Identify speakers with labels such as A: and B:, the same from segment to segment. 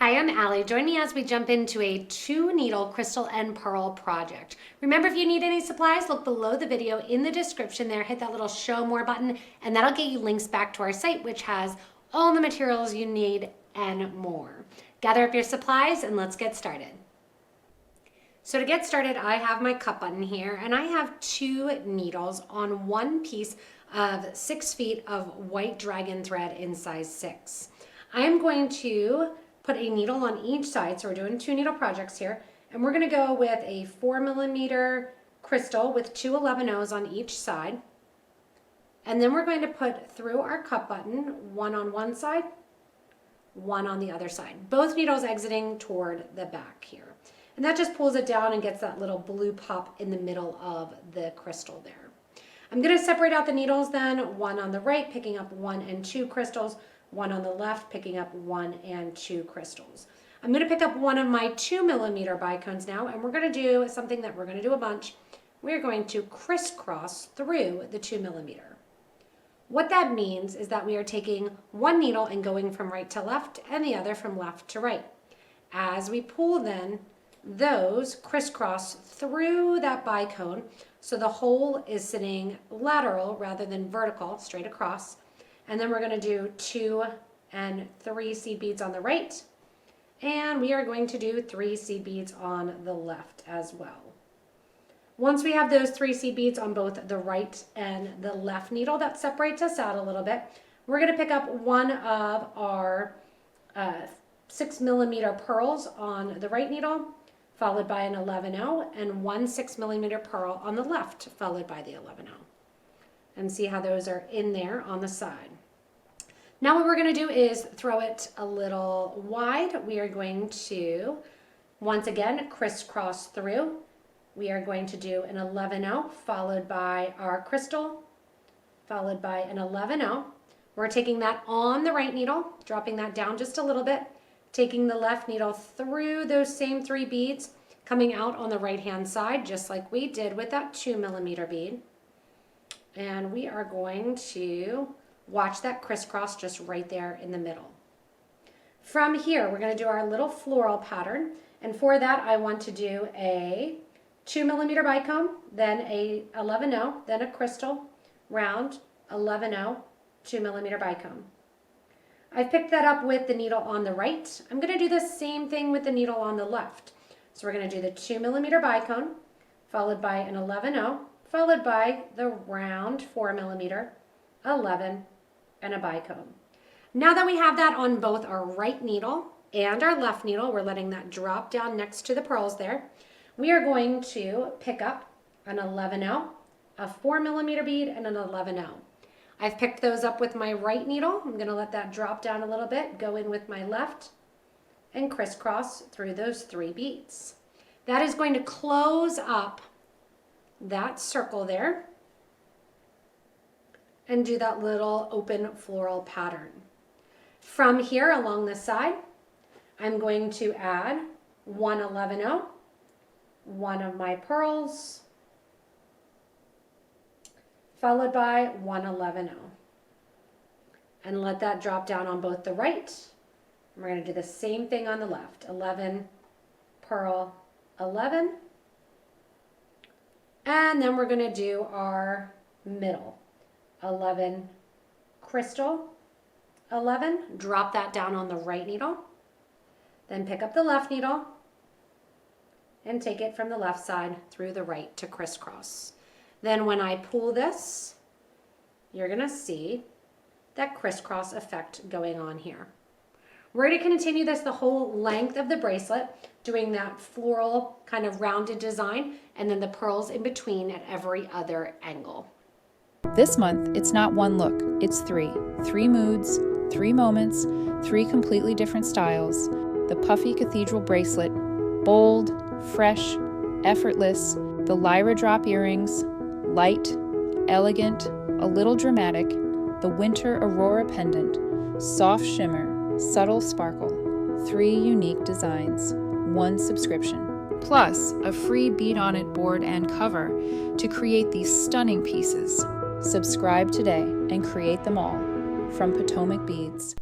A: Hi, I'm Allie. Join me as we jump into a 2-needle crystal and pearl project. Remember, if you need any supplies, look below the video in the description there. Hit that little show more button, and that'll get you links back to our site, which has all the materials you need and more. Gather up your supplies and let's get started. So to get started, I have my cut button here, and I have 2 needles on one piece of 6 feet of white dragon thread in size 6. I'm going to put a needle on each side, so we're doing 2 needle projects here, and we're going to go with a 4mm crystal with 2 11/0s on each side, and then we're going to put through our cut button, one on one side, one on the other side, both needles exiting toward the back here, and that just pulls it down and gets that little blue pop in the middle of the crystal there. I'm going to separate out the needles then, one on the right picking up 1 and 2 crystals, one on the left picking up 1 and 2 crystals. I'm going to pick up one of my 2mm bicones now, and we're going to do something that we're going to do a bunch. We're going to crisscross through the 2mm. What that means is that we are taking one needle and going from right to left and the other from left to right. As we pull then, those crisscross through that bicone, so the hole is sitting lateral rather than vertical, straight across. And then we're going to do 2 and 3 seed beads on the right, and we are going to do 3 seed beads on the left as well. Once we have those 3 seed beads on both the right and the left needle, that separates us out a little bit. We're going to pick up one of our 6mm pearls on the right needle, followed by an 11/0, and one 6mm pearl on the left, followed by the 11/0. And see how those are in there on the side. Now what we're going to do is throw it a little wide. We are going to, once again, crisscross through. We are going to do an 11/0 followed by our crystal, followed by an 11/0. We're taking that on the right needle, dropping that down just a little bit, taking the left needle through those same 3 beads, coming out on the right hand side just like we did with that 2mm bead. And we are going to watch that crisscross just right there in the middle. From here, we're going to do our little floral pattern. And for that, I want to do a 2mm bicone, then a 11/0, then a crystal, round, 11/0, 2mm bicone. I've picked that up with the needle on the right. I'm going to do the same thing with the needle on the left. So we're going to do the 2mm bicone, followed by an 11/0, followed by the round 4mm, 11, and a bicone. Now that we have that on both our right needle and our left needle, we're letting that drop down next to the pearls there. We are going to pick up an 11/0, a 4mm bead, and an 11/0. I've picked those up with my right needle. I'm going to let that drop down a little bit, go in with my left, and crisscross through those 3 beads. That is going to close up that circle there and do that little open floral pattern. From here along the side, I'm going to add one 11/0, one of my pearls, followed by one 11/0, and let that drop down on both the right. We're going to do the same thing on the left, 11, pearl, 11, and then we're going to do our middle, 11, crystal, 11, drop that down on the right needle, then pick up the left needle and take it from the left side through the right to crisscross. Then when I pull this, you're going to see that crisscross effect going on here. We're going to continue this the whole length of the bracelet, doing that floral kind of rounded design, and then the pearls in between at every other angle.
B: This month, it's not one look, it's 3. 3 moods, 3 moments, 3 completely different styles. The puffy cathedral bracelet, bold, fresh, effortless. The lyra drop earrings, light, elegant, a little dramatic. The winter aurora pendant, soft shimmer, subtle sparkle. 3 unique designs, 1 subscription. Plus, a free bead on it board and cover to create these stunning pieces. Subscribe today and create them all from PotomacBeads.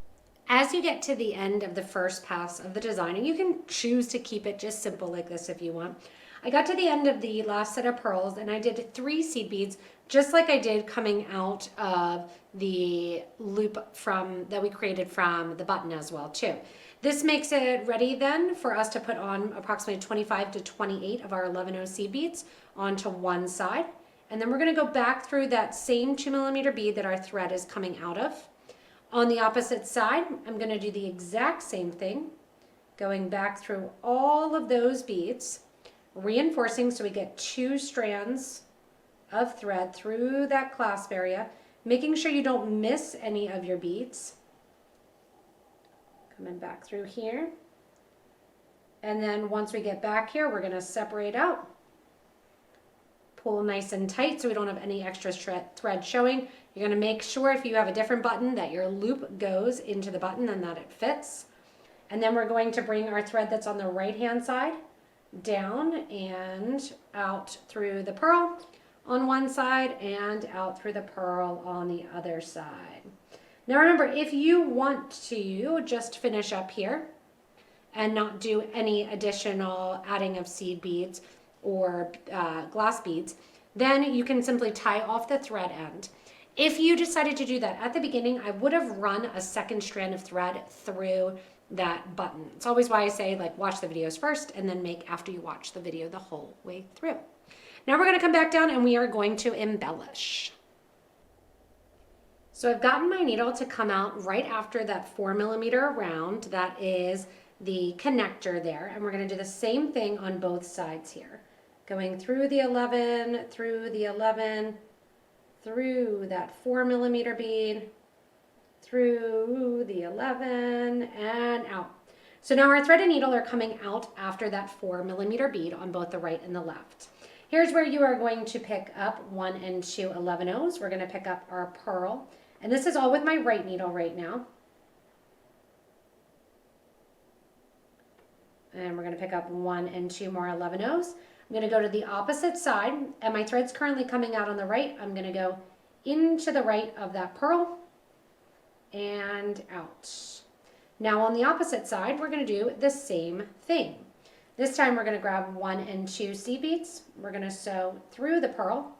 A: As you get to the end of the first pass of the design, and you can choose to keep it just simple like this if you want. I got to the end of the last set of pearls and I did 3 seed beads, just like I did coming out of the loop that we created from the button as well too. This makes it ready then for us to put on approximately 25 to 28 of our 11 seed beads onto one side. And then we're going to go back through that same 2mm bead that our thread is coming out of. On the opposite side, I'm going to do the exact same thing, going back through all of those beads, reinforcing so we get 2 strands of thread through that clasp area, making sure you don't miss any of your beads. Coming back through here. And then once we get back here, we're going to separate out. Pull nice and tight so we don't have any extra thread showing. You're going to make sure if you have a different button that your loop goes into the button and that it fits. And then we're going to bring our thread that's on the right hand side down and out through the pearl on one side and out through the pearl on the other side. Now remember, if you want to just finish up here and not do any additional adding of seed beads or glass beads, then you can simply tie off the thread end. If you decided to do that at the beginning, I would have run a second strand of thread through that button. It's always why I say, like, watch the videos first and then make after you watch the video the whole way through. Now we're going to come back down and we are going to embellish. So I've gotten my needle to come out right after that 4mm round. That is the connector there. And we're going to do the same thing on both sides here. Going through the 11, through the 11, through that 4mm bead, through the 11, and out. So now our thread and needle are coming out after that 4mm bead on both the right and the left. Here's where you are going to pick up 1 and 2 11-ohs. We're going to pick up our pearl. And this is all with my right needle right now. And we're going to pick up 1 and 2 more 11-ohs. I'm going to go to the opposite side, and my thread's currently coming out on the right. I'm going to go into the right of that pearl and out. Now on the opposite side, we're going to do the same thing. This time we're going to grab 1 and 2 seed beads. We're going to sew through the pearl.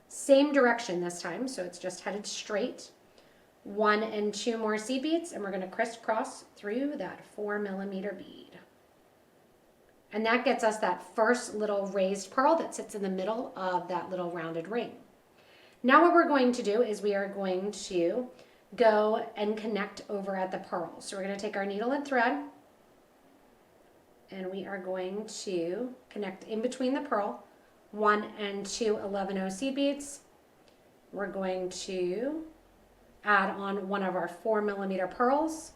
A: Same direction this time, so it's just headed straight. 1 and 2 more seed beads, and we're going to crisscross through that 4mm bead. And that gets us that first little raised pearl that sits in the middle of that little rounded ring. Now what we're going to do is we are going to go and connect over at the pearl. So we're going to take our needle and thread, and we are going to connect in between the pearl, 1 and 2 11-oh seed beads. We're going to add on one of our 4mm pearls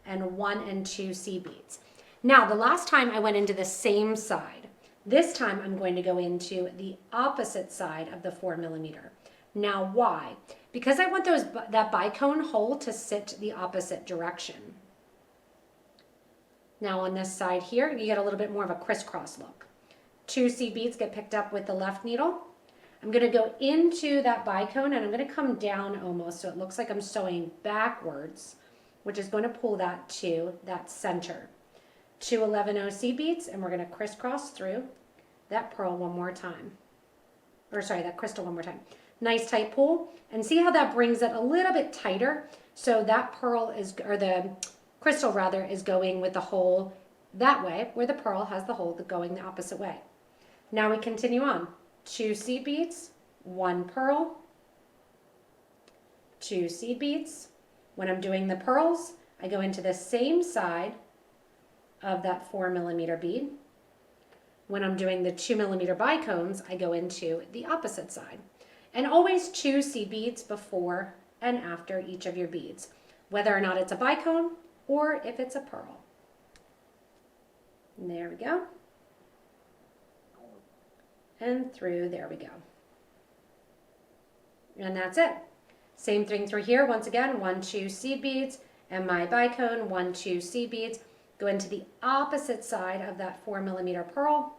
A: and 1 and 2 seed beads. Now, the last time I went into the same side. This time I'm going to go into the opposite side of the 4mm. Now, why? Because I want that bicone hole to sit the opposite direction. Now on this side here, you get a little bit more of a crisscross look. 2 seed beads get picked up with the left needle. I'm going to go into that bicone and I'm going to come down almost so it looks like I'm sewing backwards, which is going to pull that to that center. 2 11-oh seed beads, and we're going to crisscross through that pearl one more time. Or sorry, that crystal one more time. Nice tight pull, and see how that brings it a little bit tighter. So that pearl is, or the crystal rather, is going with the hole that way, where the pearl has the hole going the opposite way. Now we continue on. 2 seed beads, 1 pearl, 2 seed beads. When I'm doing the pearls, I go into the same side of that 4mm bead. When I'm doing the 2mm bicones, I go into the opposite side. And always 2 seed beads before and after each of your beads, whether or not it's a bicone or if it's a pearl. And there we go. And through, there we go. And that's it. Same thing through here. Once again, 1 2 seed beads and my bicone, 1 2 seed beads. Go into the opposite side of that 4mm pearl,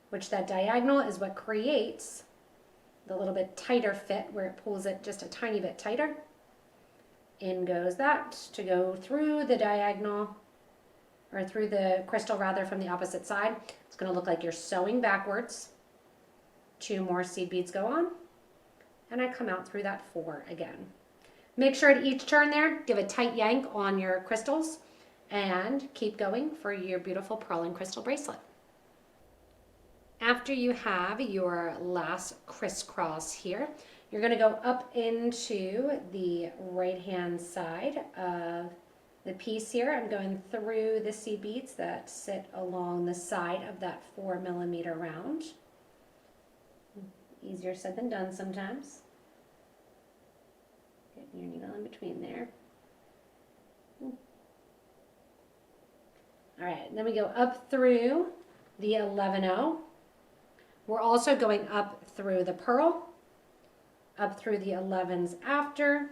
A: which that diagonal is what creates the little bit tighter fit where it pulls it just a tiny bit tighter. In goes that to go through the diagonal, or through the crystal rather, from the opposite side. It's going to look like you're sewing backwards. 2 more seed beads go on, and I come out through that 4 again. Make sure at each turn there, give a tight yank on your crystals and keep going for your beautiful pearl and crystal bracelet. After you have your last crisscross here, you're going to go up into the right-hand side of the piece here. I'm going through the seed beads that sit along the side of that 4mm round. Easier said than done sometimes. Getting your needle in between there. All right, then we go up through the 11-0. We're also going up through the pearl, up through the 11s after.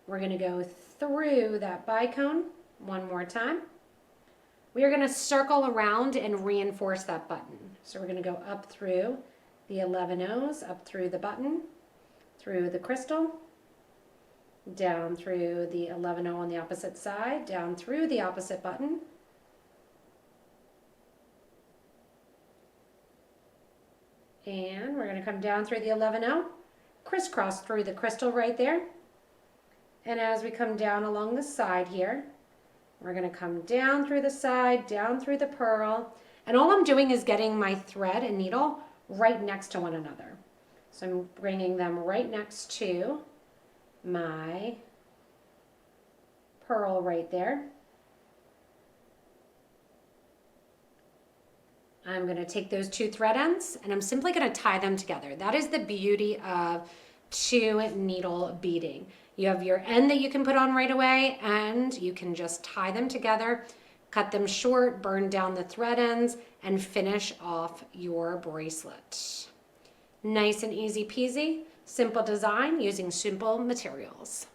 A: We're going to go through that bicone one more time. We are going to circle around and reinforce that button. So we're going to go up through the 11-0s, up through the button, through the crystal, down through the 11-0 on the opposite side, down through the opposite button, and we're going to come down through the 11-0, crisscross through the crystal right there, and as we come down along the side here, we're going to come down through the side, down through the pearl, and all I'm doing is getting my thread and needle right next to one another. So I'm bringing them right next to my pearl right there. I'm going to take those 2 thread ends and I'm simply going to tie them together. That is the beauty of 2 needle beading. You have your end that you can put on right away and you can just tie them together, cut them short, burn down the thread ends, and finish off your bracelet. Nice and easy peasy, simple design using simple materials.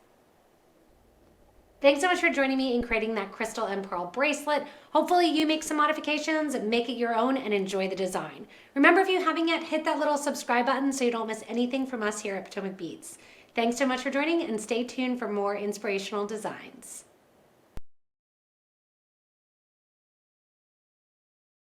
A: Thanks so much for joining me in creating that crystal and pearl bracelet. Hopefully you make some modifications, make it your own, and enjoy the design. Remember, if you haven't yet, hit that little subscribe button so you don't miss anything from us here at Potomac Beads. Thanks so much for joining, and stay tuned for more inspirational designs.